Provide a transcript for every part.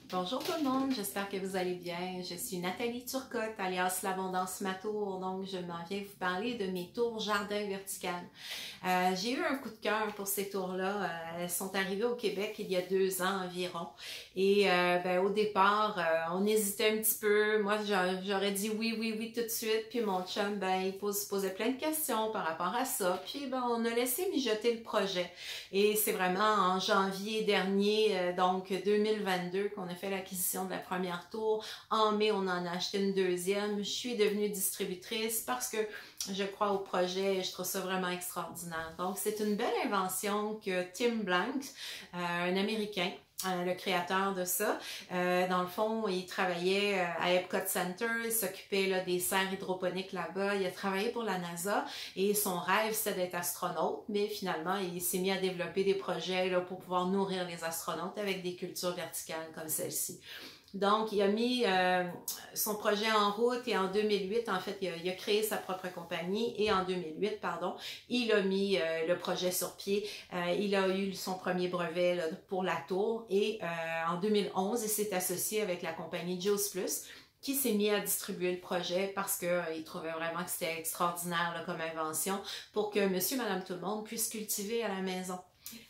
Bonjour tout le monde, j'espère que vous allez bien. Je suis Nathalie Turcotte, alias l'Abondance Matour, donc je m'en viens vous parler de mes tours jardin verticales. J'ai eu un coup de cœur pour ces tours-là. Elles sont arrivées au Québec il y a 2 ans environ. Et au départ, on hésitait un petit peu. Moi, j'aurais dit oui tout de suite. Puis mon chum, il se posait plein de questions par rapport à ça. Puis on a laissé mijoter le projet. Et c'est vraiment en janvier dernier, donc 2022, qu'on a fait l'acquisition de la première tour. En mai, on en a acheté une deuxième. Je suis devenue distributrice parce que je crois au projet et je trouve ça vraiment extraordinaire. Donc, c'est une belle invention que Tim Blank, un Américain, le créateur de ça. Dans le fond, il travaillait à Epcot Center, il s'occupait là, des serres hydroponiques là-bas, il a travaillé pour la NASA et son rêve c'était d'être astronaute, mais finalement il s'est mis à développer des projets là, pour pouvoir nourrir les astronautes avec des cultures verticales comme celle-ci. Donc, il a mis son projet en route et en 2008, en fait, il a créé sa propre compagnie et en 2008, pardon, il a mis le projet sur pied. Il a eu son premier brevet là, pour la tour et en 2011, il s'est associé avec la compagnie Juice Plus qui s'est mis à distribuer le projet parce qu'il trouvait vraiment que c'était extraordinaire là, comme invention pour que monsieur, madame, tout le monde puisse cultiver à la maison.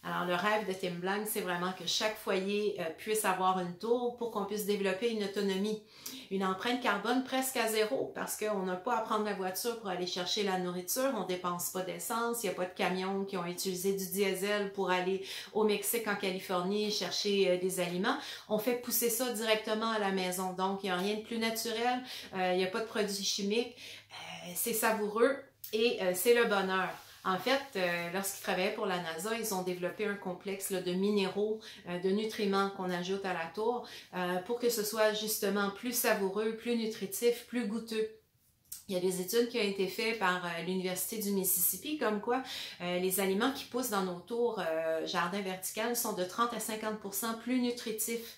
Alors, le rêve de Tim Blank, c'est vraiment que chaque foyer puisse avoir une tour pour qu'on puisse développer une autonomie, une empreinte carbone presque à zéro parce qu'on n'a pas à prendre la voiture pour aller chercher la nourriture, on ne dépense pas d'essence, il n'y a pas de camions qui ont utilisé du diesel pour aller au Mexique, en Californie, chercher des aliments. On fait pousser ça directement à la maison, donc il n'y a rien de plus naturel, il n'y a pas de produits chimiques, c'est savoureux et c'est le bonheur. En fait, lorsqu'ils travaillaient pour la NASA, ils ont développé un complexe là, de minéraux, de nutriments qu'on ajoute à la tour pour que ce soit justement plus savoureux, plus nutritif, plus goûteux. Il y a des études qui ont été faites par l'Université du Mississippi, comme quoi les aliments qui poussent dans nos tours jardin vertical sont de 30 à 50% plus nutritifs.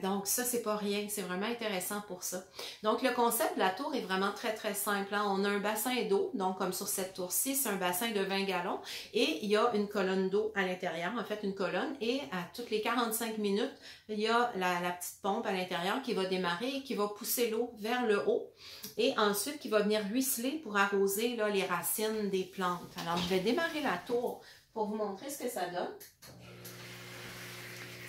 Donc ça, c'est pas rien, c'est vraiment intéressant pour ça. Donc le concept de la tour est vraiment très simple. Hein? On a un bassin d'eau, donc comme sur cette tour-ci, c'est un bassin de 20 gallons et il y a une colonne d'eau à l'intérieur, en fait une colonne, et à toutes les 45 minutes, il y a la petite pompe à l'intérieur qui va démarrer et qui va pousser l'eau vers le haut et ensuite qui va venir ruisseler pour arroser là, les racines des plantes. Alors, je vais démarrer la tour pour vous montrer ce que ça donne.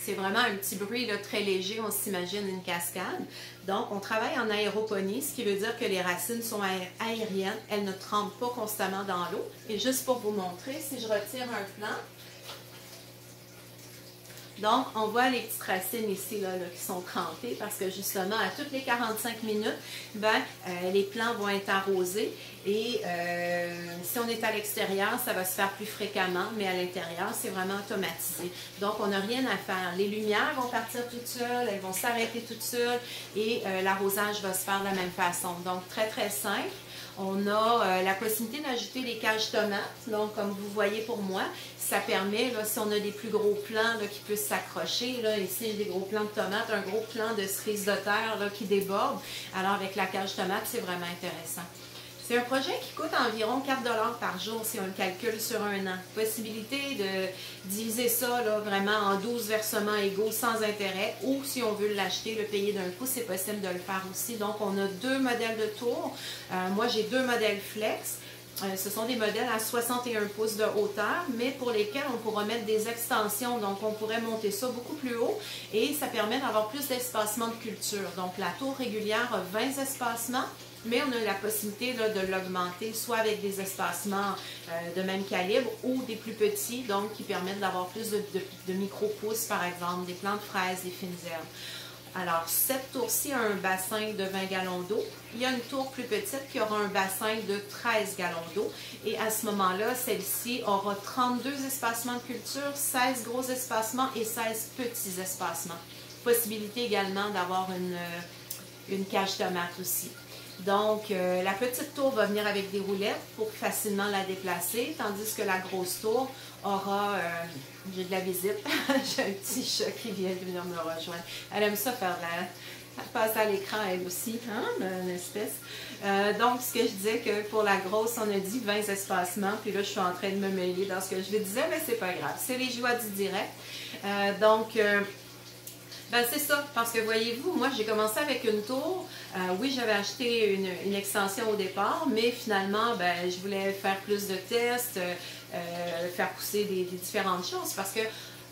C'est vraiment un petit bruit là, très léger, on s'imagine une cascade. Donc, on travaille en aéroponie, ce qui veut dire que les racines sont aériennes, elles ne trempent pas constamment dans l'eau. Et juste pour vous montrer, si je retire un flanc, donc, on voit les petites racines ici là, qui sont trempées parce que justement, à toutes les 45 minutes, les plants vont être arrosés et si on est à l'extérieur, ça va se faire plus fréquemment, mais à l'intérieur, c'est vraiment automatisé. Donc, on n'a rien à faire. Les lumières vont partir toutes seules, elles vont s'arrêter toutes seules et l'arrosage va se faire de la même façon. Donc, très simple. On a la possibilité d'ajouter des cages tomates, donc comme vous voyez pour moi, ça permet, là, si on a des plus gros plants là, qui puissent s'accrocher, là, ici j'ai des gros plants de tomates, un gros plant de cerises de terre là, qui déborde, alors avec la cage tomate, c'est vraiment intéressant. C'est un projet qui coûte environ 4 $ par jour si on le calcule sur un an. Possibilité de diviser ça là, vraiment en 12 versements égaux sans intérêt ou si on veut l'acheter, le payer d'un coup, c'est possible de le faire aussi. Donc, on a 2 modèles de tour. Moi, j'ai 2 modèles flex. Ce sont des modèles à 61 pouces de hauteur, mais pour lesquels on pourra mettre des extensions. Donc, on pourrait monter ça beaucoup plus haut et ça permet d'avoir plus d'espacement de culture. Donc, la tour régulière a 20 espacements. Mais on a la possibilité là, de l'augmenter, soit avec des espacements de même calibre ou des plus petits, donc qui permettent d'avoir plus de micro-pousses, par exemple, des plantes fraises, des fines herbes. Alors, cette tour-ci a un bassin de 20 gallons d'eau. Il y a une tour plus petite qui aura un bassin de 13 gallons d'eau. Et à ce moment-là, celle-ci aura 32 espacements de culture, 16 gros espacements et 16 petits espacements. Possibilité également d'avoir une cage tomate aussi. Donc, la petite tour va venir avec des roulettes pour facilement la déplacer, tandis que la grosse tour aura... j'ai de la visite, j'ai un petit chat qui vient de venir me rejoindre. Elle aime ça faire elle passe à l'écran elle aussi, hein, une espèce. Donc, ce que je disais que pour la grosse, on a dit 20 espacements, puis là, je suis en train de me mêler dans ce que je disais, mais c'est pas grave, c'est les joies du direct. Ben c'est ça, parce que voyez-vous, moi j'ai commencé avec une tour. Oui, j'avais acheté une extension au départ, mais finalement, ben, je voulais faire plus de tests, faire pousser des différentes choses, parce que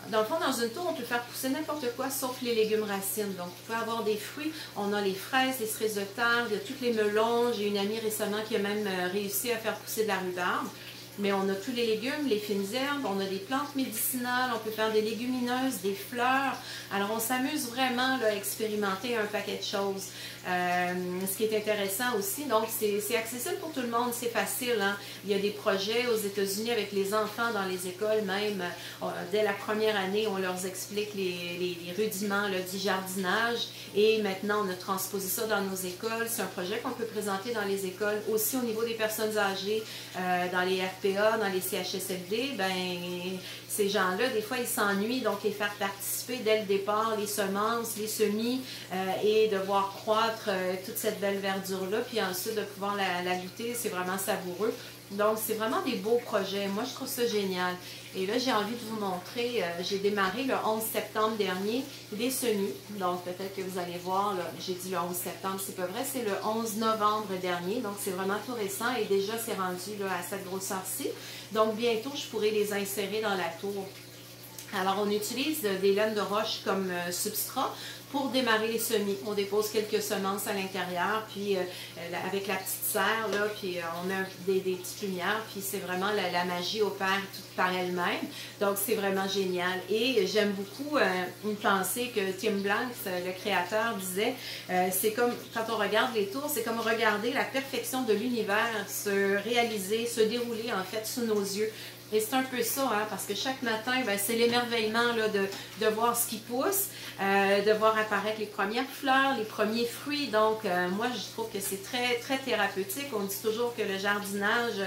dans le fond, dans une tour, on peut faire pousser n'importe quoi sauf les légumes racines. Donc, vous pouvez avoir des fruits. On a les fraises, les cerises de terre, il y a tous les melons. J'ai une amie récemment qui a même réussi à faire pousser de la rhubarbe. Mais on a tous les légumes, les fines herbes, on a des plantes médicinales, on peut faire des légumineuses, des fleurs. Alors, on s'amuse vraiment là, à expérimenter un paquet de choses. Ce qui est intéressant aussi, donc c'est accessible pour tout le monde, c'est facile. Hein? Il y a des projets aux États-Unis avec les enfants dans les écoles même. Dès la première année, on leur explique les rudiments là, du jardinage et maintenant on a transposé ça dans nos écoles. C'est un projet qu'on peut présenter dans les écoles, aussi au niveau des personnes âgées, dans les RPA, dans les CHSLD. Ben, ces gens-là, des fois, ils s'ennuient, donc les faire participer dès le départ, les semences, les semis, et de voir croître toute cette belle verdure-là, puis ensuite de pouvoir la goûter, c'est vraiment savoureux. Donc, c'est vraiment des beaux projets. Moi, je trouve ça génial. Et là, j'ai envie de vous montrer, j'ai démarré le 11 septembre dernier des semis. Donc, peut-être que vous allez voir, j'ai dit le 11 septembre, c'est pas vrai, c'est le 11 novembre dernier. Donc, c'est vraiment tout récent et déjà, c'est rendu là, à cette grosseur-ci. Donc, bientôt, je pourrai les insérer dans la tour. Alors, on utilise des laines de roche comme substrat pour démarrer les semis. On dépose quelques semences à l'intérieur, puis avec la petite serre, là, puis on met des petites lumières, puis c'est vraiment la magie opère toute par elle-même. Donc, c'est vraiment génial. Et j'aime beaucoup une pensée que Tim Blanks, le créateur, disait, c'est comme, quand on regarde les tours, c'est comme regarder la perfection de l'univers se réaliser, se dérouler, en fait, sous nos yeux. Et c'est un peu ça, hein, parce que chaque matin, ben, c'est l'émerveillement de voir ce qui pousse, de voir apparaître les premières fleurs, les premiers fruits. Donc, moi, je trouve que c'est très, très thérapeutique. On dit toujours que le jardinage,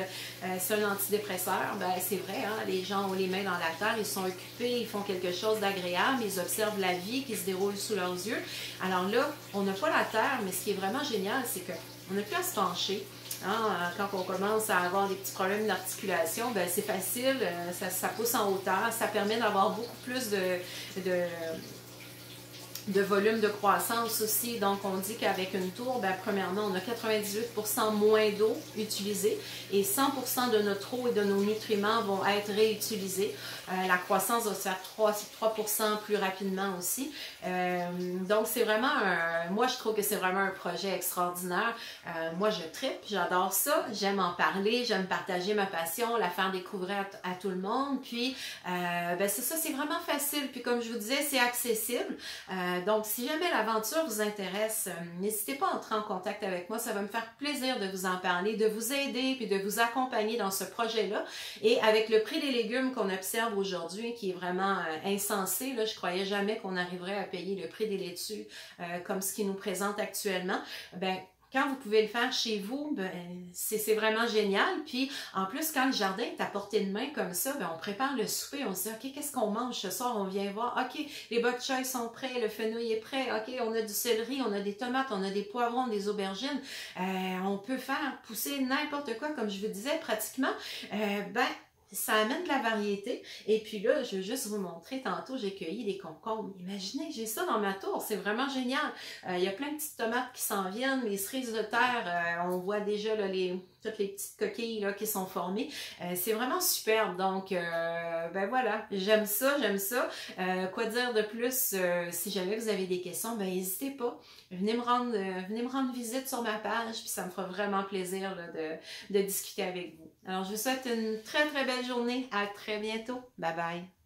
c'est un antidépresseur. Ben, c'est vrai, hein, les gens ont les mains dans la terre, ils sont occupés, ils font quelque chose d'agréable, ils observent la vie qui se déroule sous leurs yeux. Alors là, on n'a pas la terre, mais ce qui est vraiment génial, c'est qu'on n'a plus à se pencher. Hein, quand on commence à avoir des petits problèmes d'articulation, ben c'est facile, ça pousse en hauteur, ça permet d'avoir beaucoup plus de volume de croissance aussi. Donc, on dit qu'avec une tour, ben, premièrement, on a 98% moins d'eau utilisée et 100% de notre eau et de nos nutriments vont être réutilisés. La croissance va se faire 3% plus rapidement aussi. Donc, c'est vraiment moi, je trouve que c'est vraiment un projet extraordinaire. Moi, je tripe, j'adore ça. J'aime en parler, j'aime partager ma passion, la faire découvrir à tout le monde. Puis, ben, c'est ça, c'est vraiment facile. Puis, comme je vous disais, c'est accessible. Donc, si jamais l'aventure vous intéresse, n'hésitez pas à entrer en contact avec moi. Ça va me faire plaisir de vous en parler, de vous aider puis de vous accompagner dans ce projet-là. Et avec le prix des légumes qu'on observe aujourd'hui, qui est vraiment insensé, là, je croyais jamais qu'on arriverait à payer le prix des laitues comme ce qu'ils nous présentent actuellement. Ben, quand vous pouvez le faire chez vous, ben, c'est vraiment génial. Puis, en plus, quand le jardin est à portée de main comme ça, ben, on prépare le souper, on se dit, OK, qu'est-ce qu'on mange ce soir? On vient voir, OK, les bok choy sont prêts, le fenouil est prêt, OK, on a du céleri, on a des tomates, on a des poivrons, des aubergines. On peut faire pousser n'importe quoi, comme je vous disais, pratiquement. Ben, ça amène de la variété. Et puis là, je veux juste vous montrer, tantôt, j'ai cueilli des concombres. Imaginez, j'ai ça dans ma tour, c'est vraiment génial. Il y a plein de petites tomates qui s'en viennent, les cerises de terre, on voit déjà là, toutes les petites coquilles là, qui sont formées. C'est vraiment superbe. Donc, ben voilà, j'aime ça, j'aime ça. Quoi dire de plus? Si jamais vous avez des questions, ben n'hésitez pas. Venez me rendre visite sur ma page, puis ça me fera vraiment plaisir là, de discuter avec vous. Alors, je vous souhaite une très, très belle journée. À très bientôt. Bye bye.